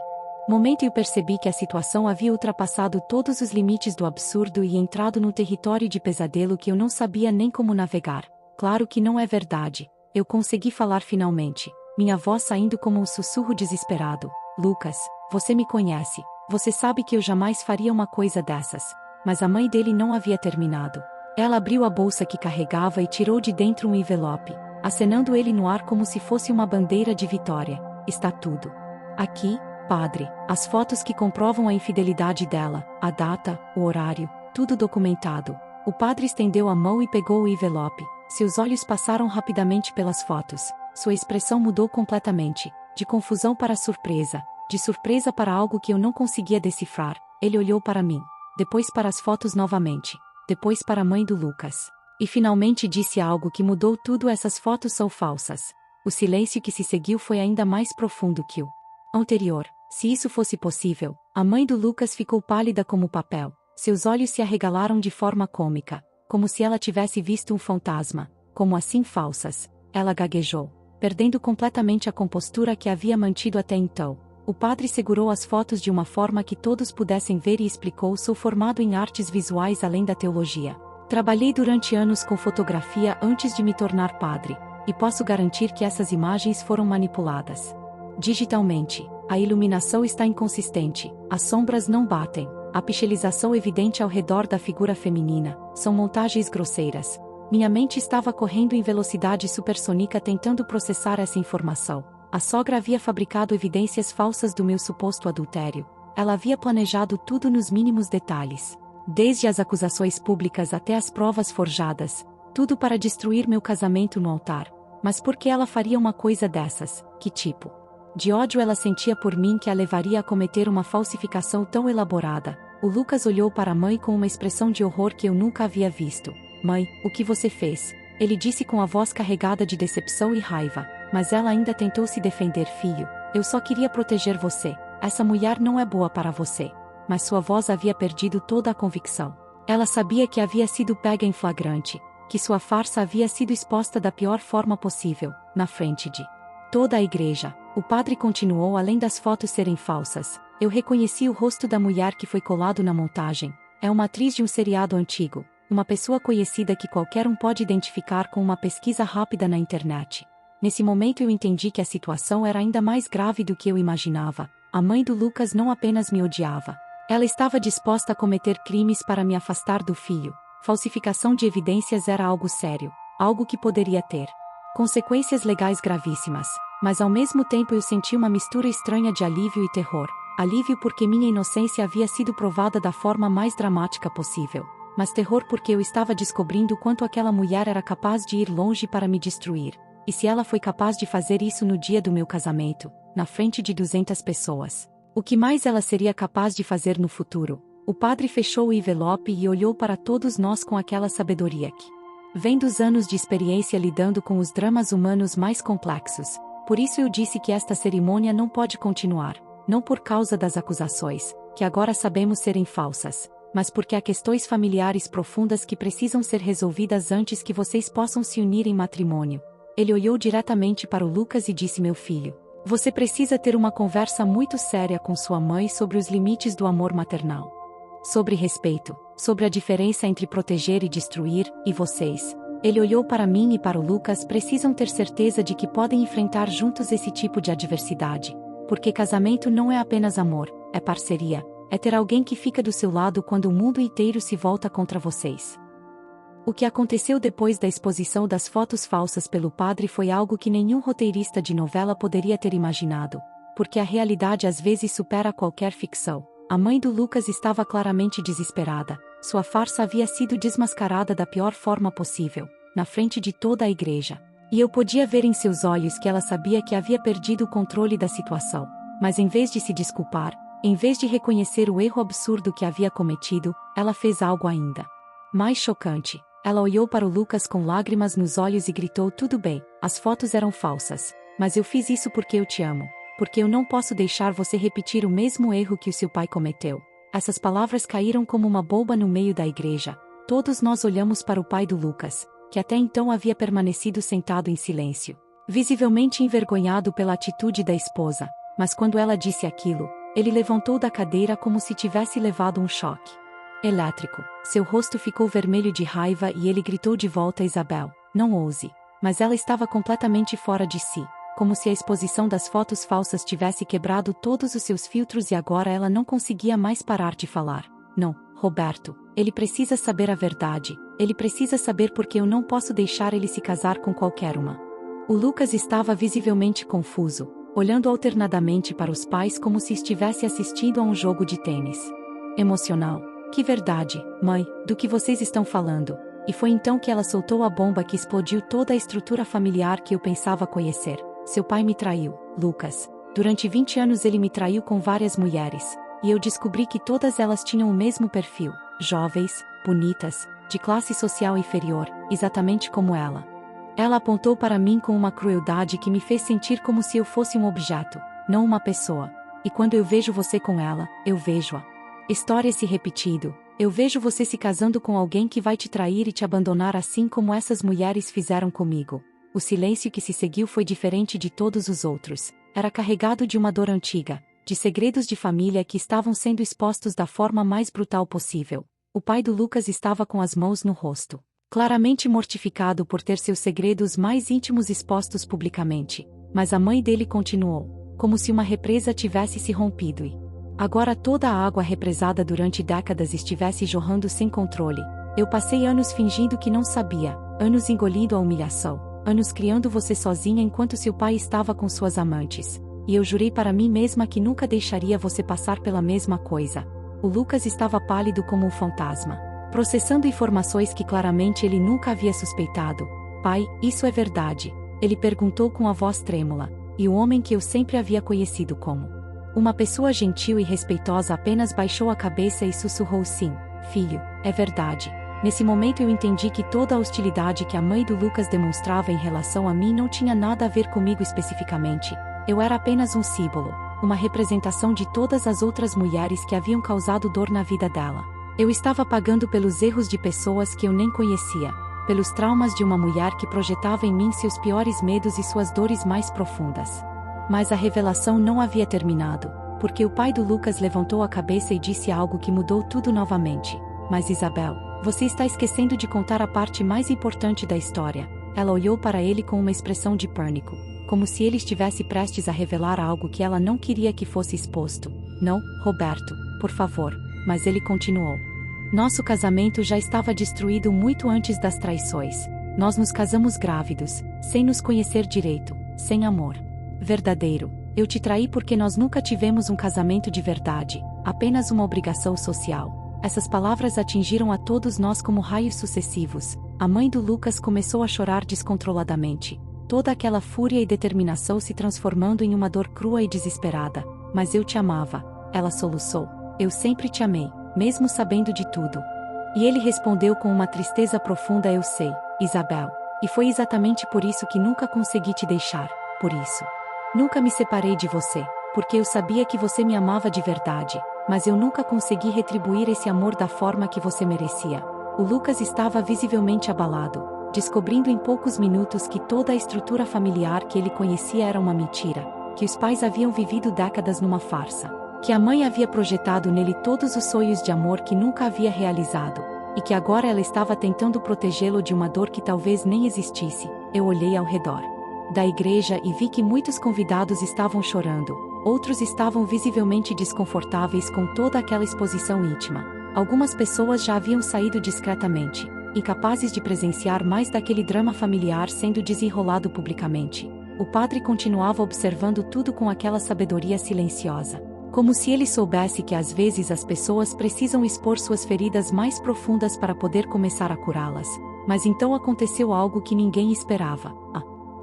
momento eu percebi que a situação havia ultrapassado todos os limites do absurdo e entrado num território de pesadelo que eu não sabia nem como navegar. Claro que não é verdade. Eu consegui falar finalmente, minha voz saindo como um sussurro desesperado. Lucas, você me conhece, você sabe que eu jamais faria uma coisa dessas. Mas a mãe dele não havia terminado. Ela abriu a bolsa que carregava e tirou de dentro um envelope, acenando ele no ar como se fosse uma bandeira de vitória. Está tudo aqui, padre, as fotos que comprovam a infidelidade dela, a data, o horário, tudo documentado. O padre estendeu a mão e pegou o envelope. Seus olhos passaram rapidamente pelas fotos. Sua expressão mudou completamente, de confusão para surpresa, de surpresa para algo que eu não conseguia decifrar. Ele olhou para mim, depois para as fotos novamente, depois para a mãe do Lucas. E finalmente disse algo que mudou tudo: essas fotos são falsas. O silêncio que se seguiu foi ainda mais profundo que o anterior. Se isso fosse possível, a mãe do Lucas ficou pálida como papel. Seus olhos se arregalaram de forma cômica, como se ela tivesse visto um fantasma. Como assim falsas? Ela gaguejou. perdendo completamente a compostura que havia mantido até então. O padre segurou as fotos de uma forma que todos pudessem ver e explicou: sou formado em artes visuais além da teologia. Trabalhei durante anos com fotografia antes de me tornar padre, e posso garantir que essas imagens foram manipuladas digitalmente. A iluminação está inconsistente, as sombras não batem, a pixelização evidente ao redor da figura feminina, são montagens grosseiras. Minha mente estava correndo em velocidade supersônica tentando processar essa informação. A sogra havia fabricado evidências falsas do meu suposto adultério. Ela havia planejado tudo nos mínimos detalhes. Desde as acusações públicas até as provas forjadas, tudo para destruir meu casamento no altar. Mas por que ela faria uma coisa dessas? Que tipo de ódio ela sentia por mim que a levaria a cometer uma falsificação tão elaborada? O Lucas olhou para a mãe com uma expressão de horror que eu nunca havia visto. Mãe, o que você fez? Ele disse com a voz carregada de decepção e raiva. Mas ela ainda tentou se defender. Filho, eu só queria proteger você. Essa mulher não é boa para você. Mas sua voz havia perdido toda a convicção. Ela sabia que havia sido pega em flagrante, que sua farsa havia sido exposta da pior forma possível, na frente de toda a igreja. O padre continuou: além das fotos serem falsas, eu reconheci o rosto da mulher que foi colado na montagem. É uma atriz de um seriado antigo, uma pessoa conhecida que qualquer um pode identificar com uma pesquisa rápida na internet. Nesse momento eu entendi que a situação era ainda mais grave do que eu imaginava. A mãe do Lucas não apenas me odiava. Ela estava disposta a cometer crimes para me afastar do filho. Falsificação de evidências era algo sério, algo que poderia ter consequências legais gravíssimas. Mas ao mesmo tempo eu senti uma mistura estranha de alívio e terror. Alívio porque minha inocência havia sido provada da forma mais dramática possível. Mas terror porque eu estava descobrindo quanto aquela mulher era capaz de ir longe para me destruir. E se ela foi capaz de fazer isso no dia do meu casamento, na frente de 200 pessoas, o que mais ela seria capaz de fazer no futuro? O padre fechou o envelope e olhou para todos nós com aquela sabedoria que vem dos anos de experiência lidando com os dramas humanos mais complexos. Por isso eu disse que esta cerimônia não pode continuar, não por causa das acusações, que agora sabemos serem falsas, mas porque há questões familiares profundas que precisam ser resolvidas antes que vocês possam se unir em matrimônio. Ele olhou diretamente para o Lucas e disse: meu filho, você precisa ter uma conversa muito séria com sua mãe sobre os limites do amor maternal. Sobre respeito, sobre a diferença entre proteger e destruir, e vocês. Ele olhou para mim e para o Lucas: precisam ter certeza de que podem enfrentar juntos esse tipo de adversidade. Porque casamento não é apenas amor, é parceria, é ter alguém que fica do seu lado quando o mundo inteiro se volta contra vocês. O que aconteceu depois da exposição das fotos falsas pelo padre foi algo que nenhum roteirista de novela poderia ter imaginado, porque a realidade às vezes supera qualquer ficção. A mãe do Lucas estava claramente desesperada. Sua farsa havia sido desmascarada da pior forma possível, na frente de toda a igreja. E eu podia ver em seus olhos que ela sabia que havia perdido o controle da situação. Mas em vez de se desculpar, em vez de reconhecer o erro absurdo que havia cometido, ela fez algo ainda mais chocante. Ela olhou para o Lucas com lágrimas nos olhos e gritou: tudo bem, as fotos eram falsas, mas eu fiz isso porque eu te amo, porque eu não posso deixar você repetir o mesmo erro que o seu pai cometeu. Essas palavras caíram como uma bomba no meio da igreja. Todos nós olhamos para o pai do Lucas, que até então havia permanecido sentado em silêncio, visivelmente envergonhado pela atitude da esposa, mas quando ela disse aquilo, ele levantou da cadeira como se tivesse levado um choque elétrico. Seu rosto ficou vermelho de raiva e ele gritou de volta: Isabel, não ouse. Mas ela estava completamente fora de si, como se a exposição das fotos falsas tivesse quebrado todos os seus filtros e agora ela não conseguia mais parar de falar. Não, Roberto, ele precisa saber a verdade, ele precisa saber porque eu não posso deixar ele se casar com qualquer uma. O Lucas estava visivelmente confuso, olhando alternadamente para os pais como se estivesse assistindo a um jogo de tênis. Emocional. Que verdade, mãe, do que vocês estão falando? E foi então que ela soltou a bomba que explodiu toda a estrutura familiar que eu pensava conhecer. Seu pai me traiu, Lucas. Durante 20 anos ele me traiu com várias mulheres. E eu descobri que todas elas tinham o mesmo perfil. Jovens, bonitas, de classe social inferior, exatamente como ela. Ela apontou para mim com uma crueldade que me fez sentir como se eu fosse um objeto, não uma pessoa. E quando eu vejo você com ela, eu vejo-a. História se repetindo. Eu vejo você se casando com alguém que vai te trair e te abandonar assim como essas mulheres fizeram comigo. O silêncio que se seguiu foi diferente de todos os outros. Era carregado de uma dor antiga, de segredos de família que estavam sendo expostos da forma mais brutal possível. O pai do Lucas estava com as mãos no rosto, claramente mortificado por ter seus segredos mais íntimos expostos publicamente. Mas a mãe dele continuou, como se uma represa tivesse se rompido e agora toda a água represada durante décadas estivesse jorrando sem controle. Eu passei anos fingindo que não sabia, anos engolindo a humilhação, anos criando você sozinha enquanto seu pai estava com suas amantes. E eu jurei para mim mesma que nunca deixaria você passar pela mesma coisa. O Lucas estava pálido como um fantasma, processando informações que claramente ele nunca havia suspeitado. Pai, isso é verdade? Ele perguntou com a voz trêmula, e o homem que eu sempre havia conhecido como uma pessoa gentil e respeitosa apenas baixou a cabeça e sussurrou sim, filho, é verdade. Nesse momento eu entendi que toda a hostilidade que a mãe do Lucas demonstrava em relação a mim não tinha nada a ver comigo especificamente. Eu era apenas um símbolo, uma representação de todas as outras mulheres que haviam causado dor na vida dela. Eu estava pagando pelos erros de pessoas que eu nem conhecia, pelos traumas de uma mulher que projetava em mim seus piores medos e suas dores mais profundas. Mas a revelação não havia terminado, porque o pai do Lucas levantou a cabeça e disse algo que mudou tudo novamente. Mas Isabel, você está esquecendo de contar a parte mais importante da história. Ela olhou para ele com uma expressão de pânico, como se ele estivesse prestes a revelar algo que ela não queria que fosse exposto. Não, Roberto, por favor. Mas ele continuou. Nosso casamento já estava destruído muito antes das traições. Nós nos casamos grávidos, sem nos conhecer direito, sem amor verdadeiro. Eu te traí porque nós nunca tivemos um casamento de verdade, apenas uma obrigação social. Essas palavras atingiram a todos nós como raios sucessivos. A mãe do Lucas começou a chorar descontroladamente, toda aquela fúria e determinação se transformando em uma dor crua e desesperada. Mas eu te amava, ela soluçou. Eu sempre te amei, mesmo sabendo de tudo. E ele respondeu com uma tristeza profunda: eu sei, Isabel. E foi exatamente por isso que nunca consegui te deixar, por isso. Nunca me separei de você, porque eu sabia que você me amava de verdade, mas eu nunca consegui retribuir esse amor da forma que você merecia. O Lucas estava visivelmente abalado, descobrindo em poucos minutos que toda a estrutura familiar que ele conhecia era uma mentira, que os pais haviam vivido décadas numa farsa, que a mãe havia projetado nele todos os sonhos de amor que nunca havia realizado, e que agora ela estava tentando protegê-lo de uma dor que talvez nem existisse. Eu olhei ao redor da igreja e vi que muitos convidados estavam chorando, outros estavam visivelmente desconfortáveis com toda aquela exposição íntima. Algumas pessoas já haviam saído discretamente, incapazes de presenciar mais daquele drama familiar sendo desenrolado publicamente. O padre continuava observando tudo com aquela sabedoria silenciosa, como se ele soubesse que às vezes as pessoas precisam expor suas feridas mais profundas para poder começar a curá-las. Mas então aconteceu algo que ninguém esperava. A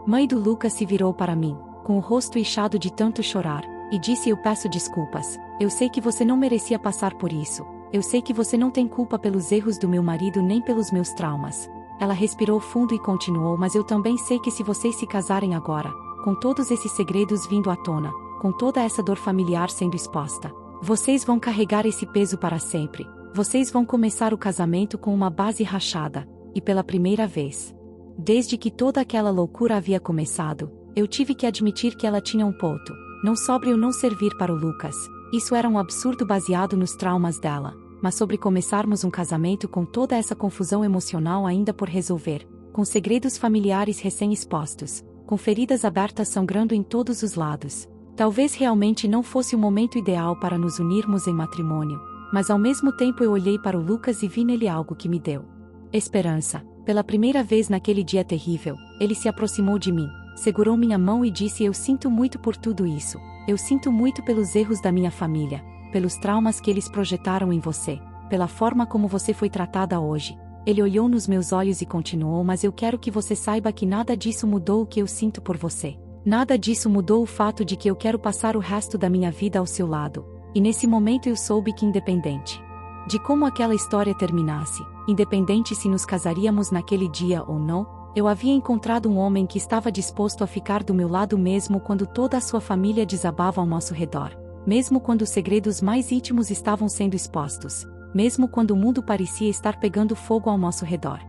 mãe do Lucas se virou para mim, com o rosto inchado de tanto chorar, e disse: eu peço desculpas, eu sei que você não merecia passar por isso, eu sei que você não tem culpa pelos erros do meu marido nem pelos meus traumas. Ela respirou fundo e continuou: mas eu também sei que se vocês se casarem agora, com todos esses segredos vindo à tona, com toda essa dor familiar sendo exposta, vocês vão carregar esse peso para sempre. Vocês vão começar o casamento com uma base rachada, e pela primeira vez desde que toda aquela loucura havia começado, eu tive que admitir que ela tinha um ponto. Não sobre eu não servir para o Lucas, isso era um absurdo baseado nos traumas dela, mas sobre começarmos um casamento com toda essa confusão emocional ainda por resolver, com segredos familiares recém-expostos, com feridas abertas sangrando em todos os lados. Talvez realmente não fosse o momento ideal para nos unirmos em matrimônio, mas ao mesmo tempo eu olhei para o Lucas e vi nele algo que me deu esperança. Pela primeira vez naquele dia terrível, ele se aproximou de mim, segurou minha mão e disse: eu sinto muito por tudo isso, eu sinto muito pelos erros da minha família, pelos traumas que eles projetaram em você, pela forma como você foi tratada hoje. Ele olhou nos meus olhos e continuou: mas eu quero que você saiba que nada disso mudou o que eu sinto por você. Nada disso mudou o fato de que eu quero passar o resto da minha vida ao seu lado. E nesse momento eu soube que, independente de como aquela história terminasse, independente se nos casaríamos naquele dia ou não, eu havia encontrado um homem que estava disposto a ficar do meu lado mesmo quando toda a sua família desabava ao nosso redor, mesmo quando os segredos mais íntimos estavam sendo expostos, mesmo quando o mundo parecia estar pegando fogo ao nosso redor.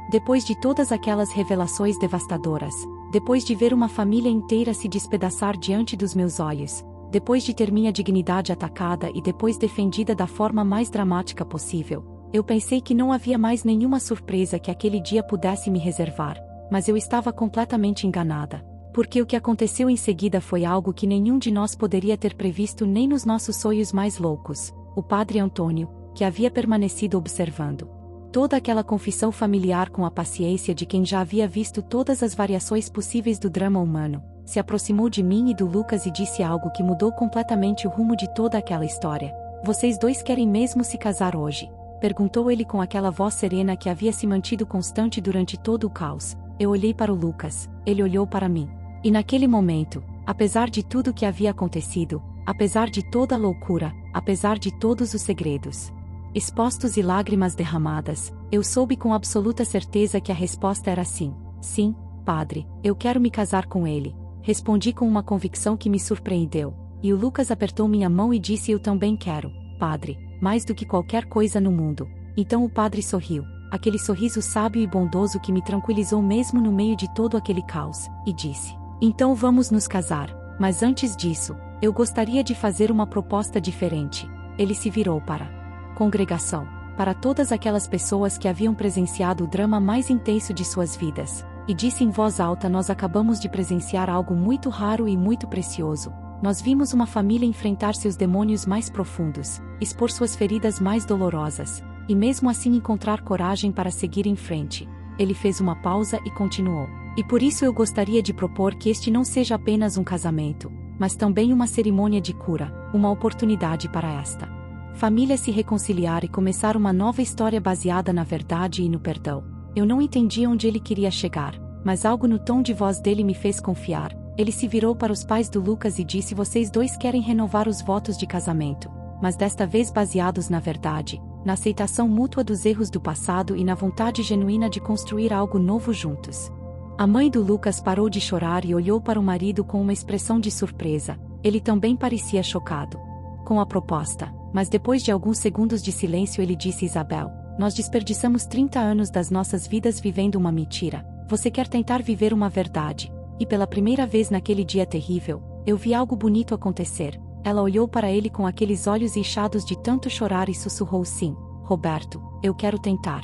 Depois de todas aquelas revelações devastadoras, Depois de ver uma família inteira se despedaçar diante dos meus olhos, depois de ter minha dignidade atacada e depois defendida da forma mais dramática possível, eu pensei que não havia mais nenhuma surpresa que aquele dia pudesse me reservar, mas eu estava completamente enganada. Porque o que aconteceu em seguida foi algo que nenhum de nós poderia ter previsto nem nos nossos sonhos mais loucos. O padre Antônio, que havia permanecido observando toda aquela confissão familiar com a paciência de quem já havia visto todas as variações possíveis do drama humano, se aproximou de mim e do Lucas e disse algo que mudou completamente o rumo de toda aquela história. Vocês dois querem mesmo se casar hoje? Perguntou ele com aquela voz serena que havia se mantido constante durante todo o caos. Eu olhei para o Lucas, ele olhou para mim. E naquele momento, apesar de tudo que havia acontecido, apesar de toda a loucura, apesar de todos os segredos expostos e lágrimas derramadas, eu soube com absoluta certeza que a resposta era sim. Sim, padre, eu quero me casar com ele. Respondi com uma convicção que me surpreendeu, e o Lucas apertou minha mão e disse: eu também quero, padre, mais do que qualquer coisa no mundo. Então o padre sorriu, aquele sorriso sábio e bondoso que me tranquilizou mesmo no meio de todo aquele caos, e disse: então vamos nos casar, mas antes disso, eu gostaria de fazer uma proposta diferente. Ele se virou para a congregação, para todas aquelas pessoas que haviam presenciado o drama mais intenso de suas vidas, e disse em voz alta: nós acabamos de presenciar algo muito raro e muito precioso. Nós vimos uma família enfrentar seus demônios mais profundos, expor suas feridas mais dolorosas, e mesmo assim encontrar coragem para seguir em frente. Ele fez uma pausa e continuou: e por isso eu gostaria de propor que este não seja apenas um casamento, mas também uma cerimônia de cura, uma oportunidade para esta família se reconciliar e começar uma nova história baseada na verdade e no perdão. Eu não entendi onde ele queria chegar, mas algo no tom de voz dele me fez confiar. Ele se virou para os pais do Lucas e disse: vocês dois querem renovar os votos de casamento, mas desta vez baseados na verdade, na aceitação mútua dos erros do passado e na vontade genuína de construir algo novo juntos. A mãe do Lucas parou de chorar e olhou para o marido com uma expressão de surpresa. Ele também parecia chocado com a proposta, mas depois de alguns segundos de silêncio ele disse: Isabel, nós desperdiçamos 30 anos das nossas vidas vivendo uma mentira. Você quer tentar viver uma verdade. E pela primeira vez naquele dia terrível, eu vi algo bonito acontecer. Ela olhou para ele com aqueles olhos inchados de tanto chorar e sussurrou: sim, Roberto, eu quero tentar.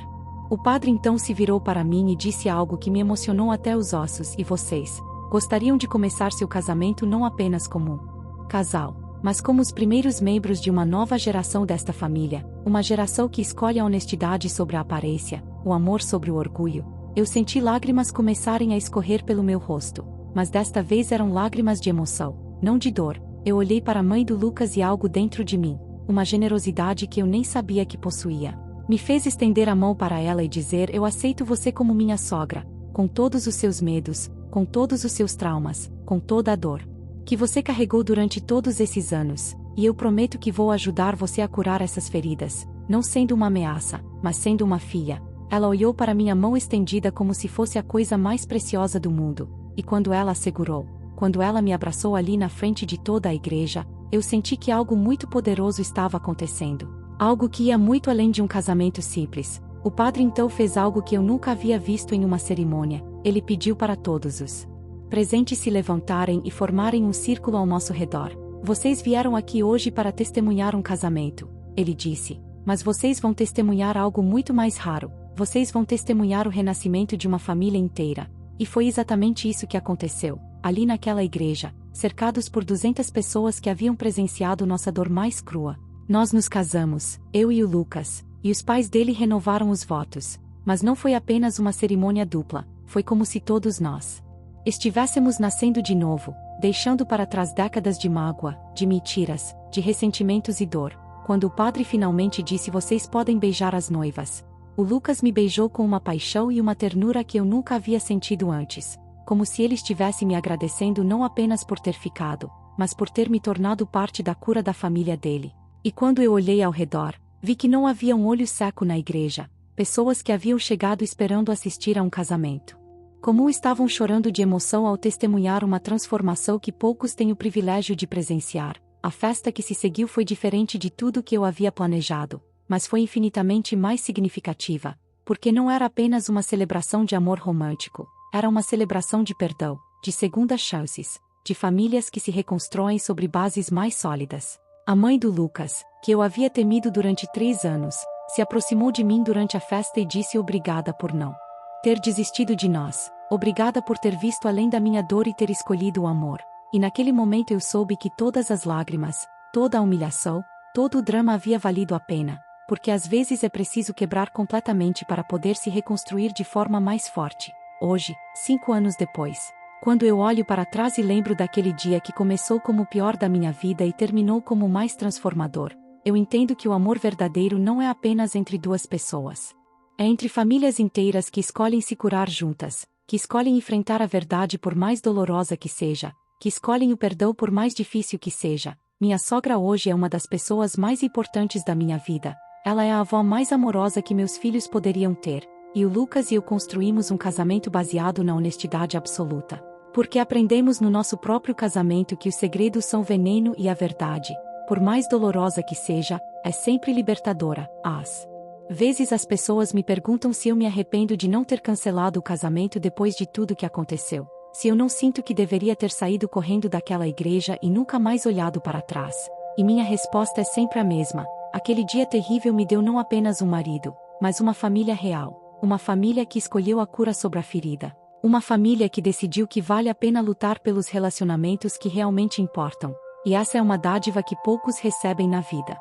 O padre então se virou para mim e disse algo que me emocionou até os ossos: e vocês gostariam de começar seu casamento não apenas como um casal, mas como os primeiros membros de uma nova geração desta família, uma geração que escolhe a honestidade sobre a aparência, o amor sobre o orgulho. Eu senti lágrimas começarem a escorrer pelo meu rosto, mas desta vez eram lágrimas de emoção, não de dor. Eu olhei para a mãe do Lucas e algo dentro de mim, uma generosidade que eu nem sabia que possuía, me fez estender a mão para ela e dizer: eu aceito você como minha sogra, com todos os seus medos, com todos os seus traumas, com toda a dor que você carregou durante todos esses anos, e eu prometo que vou ajudar você a curar essas feridas, não sendo uma ameaça, mas sendo uma filha. Ela olhou para minha mão estendida como se fosse a coisa mais preciosa do mundo, e quando ela a segurou, quando ela me abraçou ali na frente de toda a igreja, eu senti que algo muito poderoso estava acontecendo, algo que ia muito além de um casamento simples. O padre então fez algo que eu nunca havia visto em uma cerimônia. Ele pediu para todos os presentes se levantarem e formarem um círculo ao nosso redor. Vocês vieram aqui hoje para testemunhar um casamento, ele disse, mas vocês vão testemunhar algo muito mais raro. Vocês vão testemunhar o renascimento de uma família inteira. E foi exatamente isso que aconteceu, ali naquela igreja, cercados por 200 pessoas que haviam presenciado nossa dor mais crua. Nós nos casamos, eu e o Lucas, e os pais dele renovaram os votos. Mas não foi apenas uma cerimônia dupla, foi como se todos nós estivéssemos nascendo de novo, deixando para trás décadas de mágoa, de mentiras, de ressentimentos e dor. Quando o padre finalmente disse: vocês podem beijar as noivas, o Lucas me beijou com uma paixão e uma ternura que eu nunca havia sentido antes, como se ele estivesse me agradecendo não apenas por ter ficado, mas por ter me tornado parte da cura da família dele. E quando eu olhei ao redor, vi que não havia um olho seco na igreja, pessoas que haviam chegado esperando assistir a um casamento. Como estavam chorando de emoção ao testemunhar uma transformação que poucos têm o privilégio de presenciar. A festa que se seguiu foi diferente de tudo que eu havia planejado, mas foi infinitamente mais significativa, porque não era apenas uma celebração de amor romântico, Era uma celebração de perdão, de segundas chances, de famílias que se reconstroem sobre bases mais sólidas. A mãe do Lucas, que eu havia temido durante 3 anos, se aproximou de mim durante a festa e disse obrigada por não ter desistido de nós, obrigada por ter visto além da minha dor e ter escolhido o amor. E naquele momento eu soube que todas as lágrimas, toda a humilhação, todo o drama havia valido a pena, porque às vezes é preciso quebrar completamente para poder se reconstruir de forma mais forte. Hoje, 5 anos depois, quando eu olho para trás e lembro daquele dia que começou como o pior da minha vida e terminou como o mais transformador, eu entendo que o amor verdadeiro não é apenas entre 2 pessoas. É entre famílias inteiras que escolhem se curar juntas, que escolhem enfrentar a verdade por mais dolorosa que seja, que escolhem o perdão por mais difícil que seja. Minha sogra hoje é uma das pessoas mais importantes da minha vida. Ela é a avó mais amorosa que meus filhos poderiam ter, e o Lucas e eu construímos um casamento baseado na honestidade absoluta. Porque aprendemos no nosso próprio casamento que os segredos são veneno e a verdade, por mais dolorosa que seja, é sempre libertadora. Às vezes as pessoas me perguntam se eu me arrependo de não ter cancelado o casamento depois de tudo que aconteceu. Se eu não sinto que deveria ter saído correndo daquela igreja e nunca mais olhado para trás. E minha resposta é sempre a mesma. Aquele dia terrível me deu não apenas um marido, mas uma família real. Uma família que escolheu a cura sobre a ferida. Uma família que decidiu que vale a pena lutar pelos relacionamentos que realmente importam. E essa é uma dádiva que poucos recebem na vida.